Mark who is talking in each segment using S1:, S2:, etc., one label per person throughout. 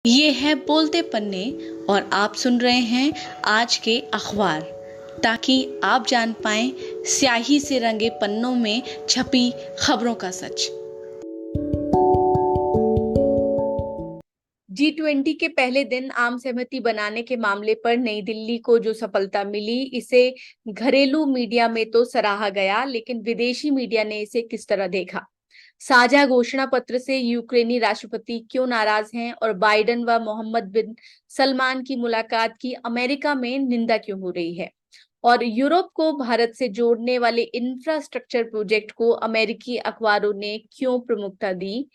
S1: ये है बोलते पन्ने और आप सुन रहे हैं आज के अखबार, ताकि आप जान पाएं स्याही से रंगे पन्नों में छपी खबरों का सच। G20 के पहले दिन आम सहमति बनाने के मामले पर नई दिल्ली को जो सफलता मिली, इसे घरेलू मीडिया में तो सराहा गया, लेकिन विदेशी मीडिया ने इसे किस तरह देखा? साझा घोषणा पत्र से यूक्रेनी राष्ट्रपति क्यों नाराज हैं और बाइडेन व मोहम्मद बिन सलमान की मुलाकात की अमेरिका में निंदा क्यों हो रही है? और यूरोप को भारत से जोड़ने वाले इंफ्रास्ट्रक्चर प्रोजेक्ट को अमेरिकी अखबारों ने क्यों प्रमुखता दी?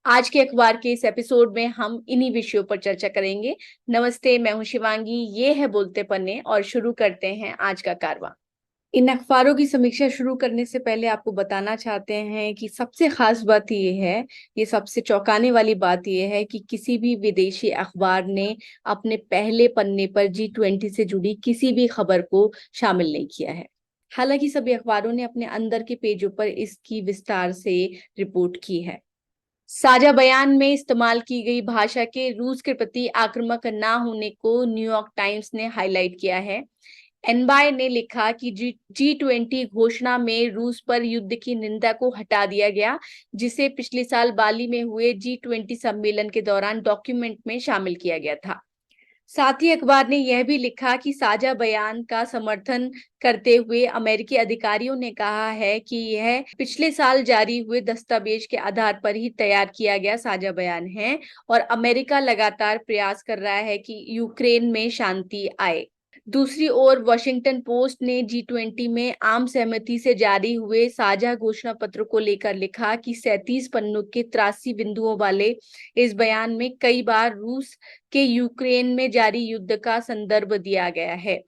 S1: आज के अखबार के इस एपिसोड में हम इन्हीं विषयों पर चर्चा करेंगे। नमस्ते, मैं हूं शिवांगी, ये है बोलते पन्ने और शुरू करते हैं आज का कारवां। इन अखबारों की समीक्षा शुरू करने से पहले आपको बताना चाहते हैं कि सबसे खास बात ये सबसे चौंकाने वाली बात ये है कि किसी भी विदेशी अखबार ने अपने पहले पन्ने पर G20 से जुड़ी किसी भी खबर को शामिल नहीं किया है। हालांकि सभी अखबारों ने अपने अंदर के पेजों पर इसकी विस्तार से रिपोर्ट की है। साझा बयान में इस्तेमाल की गई भाषा के रूस के प्रति आक्रामक न होने को न्यूयॉर्क टाइम्स ने हाईलाइट किया है। एनबाय ने लिखा कि G20 घोषणा में रूस पर युद्ध की निंदा को हटा दिया गया, जिसे पिछले साल बाली में हुए G20 सम्मेलन के दौरान डॉक्यूमेंट में शामिल किया गया था। साथ ही अखबार ने यह भी लिखा कि साझा बयान का समर्थन करते हुए अमेरिकी अधिकारियों ने कहा है कि यह पिछले साल जारी हुए दस्तावेज के आधार पर ही तैयार किया गया साझा बयान है और अमेरिका लगातार प्रयास कर रहा है कि यूक्रेन में शांति आए। दूसरी ओर वॉशिंगटन पोस्ट ने G20 में आम सहमति से जारी हुए साझा घोषणा पत्र को लेकर लिखा कि 37 पन्नों के 83 बिंदुओं वाले इस बयान में कई बार रूस के यूक्रेन में जारी युद्ध का संदर्भ दिया गया है।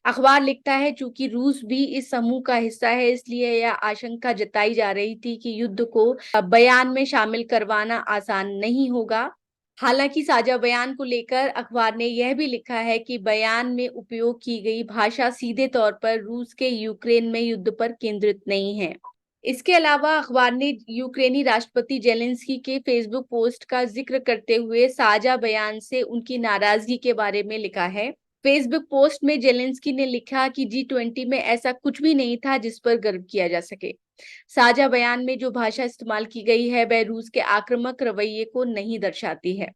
S1: अखबार लिखता है, चूंकि रूस भी इस समूह का हिस्सा है, इसलिए यह आशंका जताई जा रही थी कि युद्ध को बयान में शामिल करवाना आसान नहीं होगा। हालांकि साझा बयान को लेकर अखबार ने यह भी लिखा है कि बयान में उपयोग की गई भाषा सीधे तौर पर रूस के यूक्रेन में युद्ध पर केंद्रित नहीं है। इसके अलावा अखबार ने यूक्रेनी राष्ट्रपति जेलेंस्की के फेसबुक पोस्ट का जिक्र करते हुए साझा बयान से उनकी नाराजगी के बारे में लिखा है। फेसबुक पोस्ट में जेलेंस्की ने लिखा कि G20 में ऐसा कुछ भी नहीं था जिस पर गर्व किया जा सके। साझा बयान में जो भाषा इस्तेमाल की गई है वह रूस के आक्रामक रवैये को नहीं दर्शाती है।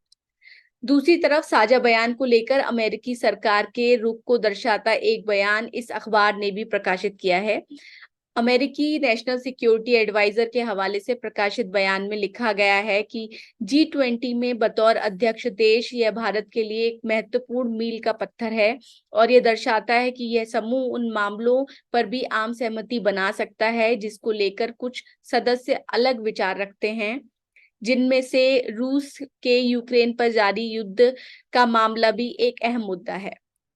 S1: दूसरी तरफ साझा बयान को लेकर अमेरिकी सरकार के रुख को दर्शाता एक बयान इस अखबार ने भी प्रकाशित किया है। अमेरिकी नेशनल सिक्योरिटी एडवाइजर के हवाले से प्रकाशित बयान में लिखा गया है कि G20 में बतौर अध्यक्ष देश यह भारत के लिए एक महत्वपूर्ण मील का पत्थर है और यह दर्शाता है कि यह समूह उन मामलों पर भी आम सहमति बना सकता है जिसको लेकर कुछ सदस्य अलग विचार रखते हैं, जिनमें से रूस के यूक्रेन पर जारी युद्ध का मामला भी एक अहम मुद्दा है।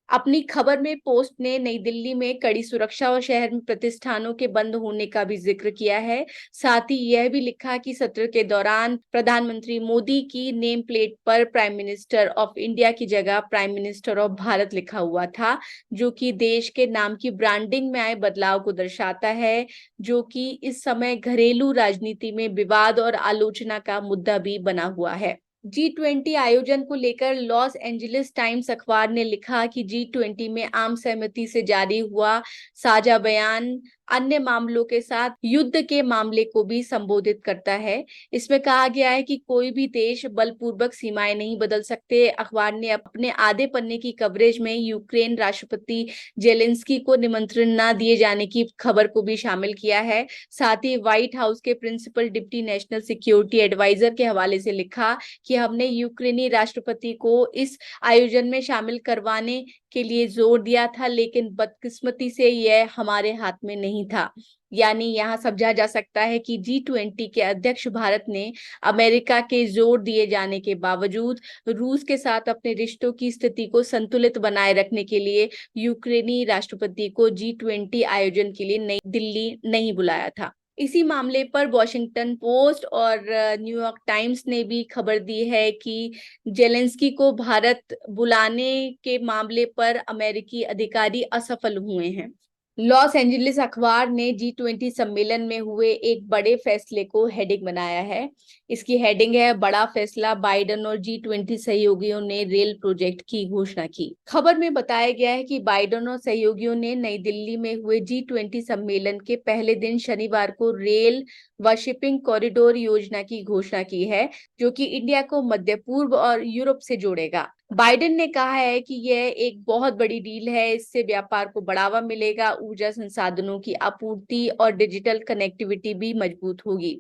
S1: अपनी खबर में पोस्ट ने नई दिल्ली में कड़ी सुरक्षा और शहर में प्रतिष्ठानों के बंद होने का भी जिक्र किया है। साथ ही यह भी लिखा कि सत्र के दौरान प्रधानमंत्री मोदी की नेम प्लेट पर प्राइम मिनिस्टर ऑफ इंडिया की जगह प्राइम मिनिस्टर ऑफ भारत लिखा हुआ था, जो कि देश के नाम की ब्रांडिंग में आए बदलाव को दर्शाता है, जो कि इस समय घरेलू राजनीति में विवाद और आलोचना का मुद्दा भी बना हुआ है। G20 आयोजन को लेकर लॉस एंजलिस टाइम्स अखबार ने लिखा कि G20 में आम सहमति से जारी हुआ साझा बयान अन्य मामलों के साथ युद्ध के मामले को भी संबोधित करता है। इसमें कहा गया है कि कोई भी देश बलपूर्वक सीमाएं नहीं बदल सकते। अखबार ने अपने आधे पन्ने की कवरेज में यूक्रेन राष्ट्रपति जेलेंस्की को निमंत्रण न दिए जाने की खबर को भी शामिल किया है। साथ ही व्हाइट हाउस के principal deputy national security adviser के हवाले से लिखा कि हमने यूक्रेनी राष्ट्रपति को इस आयोजन में शामिल करवाने के लिए जोर दिया था, लेकिन बदकिस्मती से यह हमारे हाथ में नहीं था। यानी यहाँ समझा जा सकता है कि G20 के अध्यक्ष भारत ने अमेरिका के जोर दिए जाने के बावजूद रूस के साथ अपने रिश्तों की स्थिति को संतुलित बनाए रखने के लिए यूक्रेनी राष्ट्रपति को G20 आयोजन के लिए नई दिल्ली नहीं बुलाया था। इसी मामले पर वॉशिंगटन पोस्ट और न्यूयॉर्क टाइम्स ने भी खबर दी है कि जेलेंस्की को भारत बुलाने के मामले पर अमेरिकी अधिकारी असफल हुए हैं। लॉस एंजलिस अखबार ने G20 सम्मेलन में हुए एक बड़े फैसले को हेडिंग बनाया है। इसकी हेडिंग है, बड़ा फैसला, बाइडेन और G20 सहयोगियों ने रेल प्रोजेक्ट की घोषणा की। खबर में बताया गया है कि बाइडेन और सहयोगियों ने नई दिल्ली में हुए G20 सम्मेलन के पहले दिन शनिवार को रेल व शिपिंग कॉरिडोर योजना की घोषणा की है, जो कि इंडिया को मध्य पूर्व और यूरोप से जोड़ेगा। बाइडेन ने कहा है कि यह एक बहुत बड़ी डील है, इससे व्यापार को बढ़ावा मिलेगा, ऊर्जा संसाधनों की आपूर्ति और डिजिटल कनेक्टिविटी भी मजबूत होगी।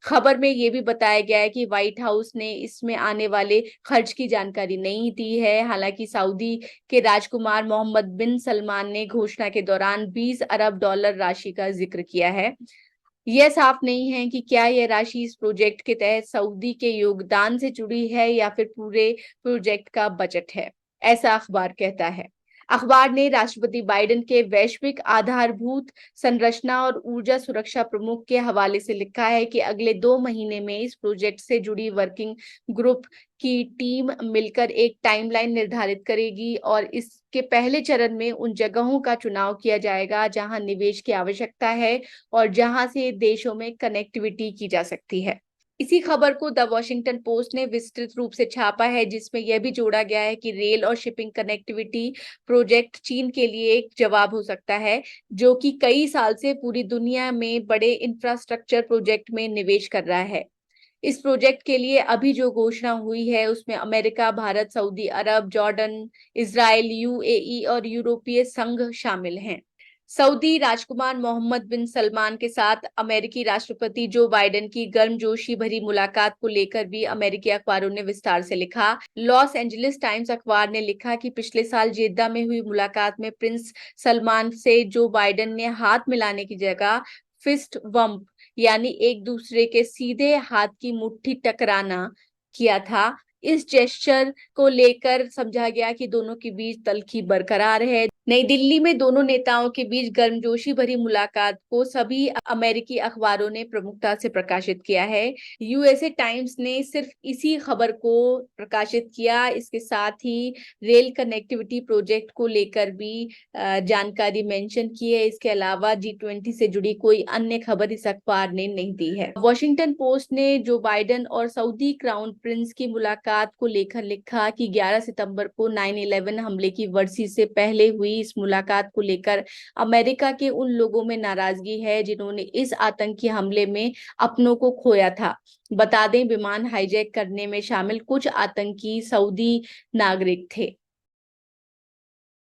S1: खबर में यह भी बताया गया है कि व्हाइट हाउस ने इसमें आने वाले खर्च की जानकारी नहीं दी है। हालांकि सऊदी के राजकुमार मोहम्मद बिन सलमान ने घोषणा के दौरान 20 अरब डॉलर राशि का जिक्र किया है। यह साफ नहीं है कि क्या यह राशि इस प्रोजेक्ट के तहत सऊदी के योगदान से जुड़ी है या फिर पूरे प्रोजेक्ट का बजट है, ऐसा अखबार कहता है। अखबार ने राष्ट्रपति बाइडेन के वैश्विक आधारभूत संरचना और ऊर्जा सुरक्षा प्रमुख के हवाले से लिखा है कि अगले 2 महीने में इस प्रोजेक्ट से जुड़ी वर्किंग ग्रुप की टीम मिलकर एक टाइमलाइन निर्धारित करेगी और इसके पहले चरण में उन जगहों का चुनाव किया जाएगा जहां निवेश की आवश्यकता है और जहां से देशों में कनेक्टिविटी की जा सकती है। इसी खबर को द वॉशिंगटन पोस्ट ने विस्तृत रूप से छापा है, जिसमें यह भी जोड़ा गया है कि रेल और शिपिंग कनेक्टिविटी प्रोजेक्ट चीन के लिए एक जवाब हो सकता है, जो कि कई साल से पूरी दुनिया में बड़े इंफ्रास्ट्रक्चर प्रोजेक्ट में निवेश कर रहा है। इस प्रोजेक्ट के लिए अभी जो घोषणा हुई है उसमें अमेरिका, भारत, सऊदी अरब, जॉर्डन, इजराइल, यूएई और यूरोपीय संघ शामिल हैं। सऊदी राजकुमार मोहम्मद बिन सलमान के साथ अमेरिकी राष्ट्रपति जो बाइडेन की गर्मजोशी भरी मुलाकात को लेकर भी अमेरिकी अखबारों ने विस्तार से लिखा। लॉस एंजलिस टाइम्स अखबार ने लिखा कि पिछले साल जेद्दा में हुई मुलाकात में प्रिंस सलमान से जो बाइडेन ने हाथ मिलाने की जगह फिस्ट बम्प यानी एक दूसरे के सीधे हाथ की मुट्ठी टकराना किया था। इस जेस्चर को लेकर समझा गया कि दोनों के बीच तल्खी बरकरार है। नई दिल्ली में दोनों नेताओं के बीच गर्मजोशी भरी मुलाकात को सभी अमेरिकी अखबारों ने प्रमुखता से प्रकाशित किया है। यूएसए टाइम्स ने सिर्फ इसी खबर को प्रकाशित किया। इसके साथ ही रेल कनेक्टिविटी प्रोजेक्ट को लेकर भी जानकारी मेंशन की है। इसके अलावा G20 से जुड़ी कोई अन्य खबर इस अखबार ने नहीं दी है। वॉशिंगटन पोस्ट ने जो बाइडेन और सऊदी क्राउन प्रिंस की मुलाकात को लेकर लिखा कि 11 सितंबर को 9/11 हमले की वर्षी से पहले हुई इस मुलाकात को लेकर अमेरिका के उन लोगों में नाराजगी है जिन्होंने इस आतंकी हमले में अपनों को खोया था। बता दें, विमान हाईजैक करने में शामिल कुछ आतंकी सऊदी नागरिक थे।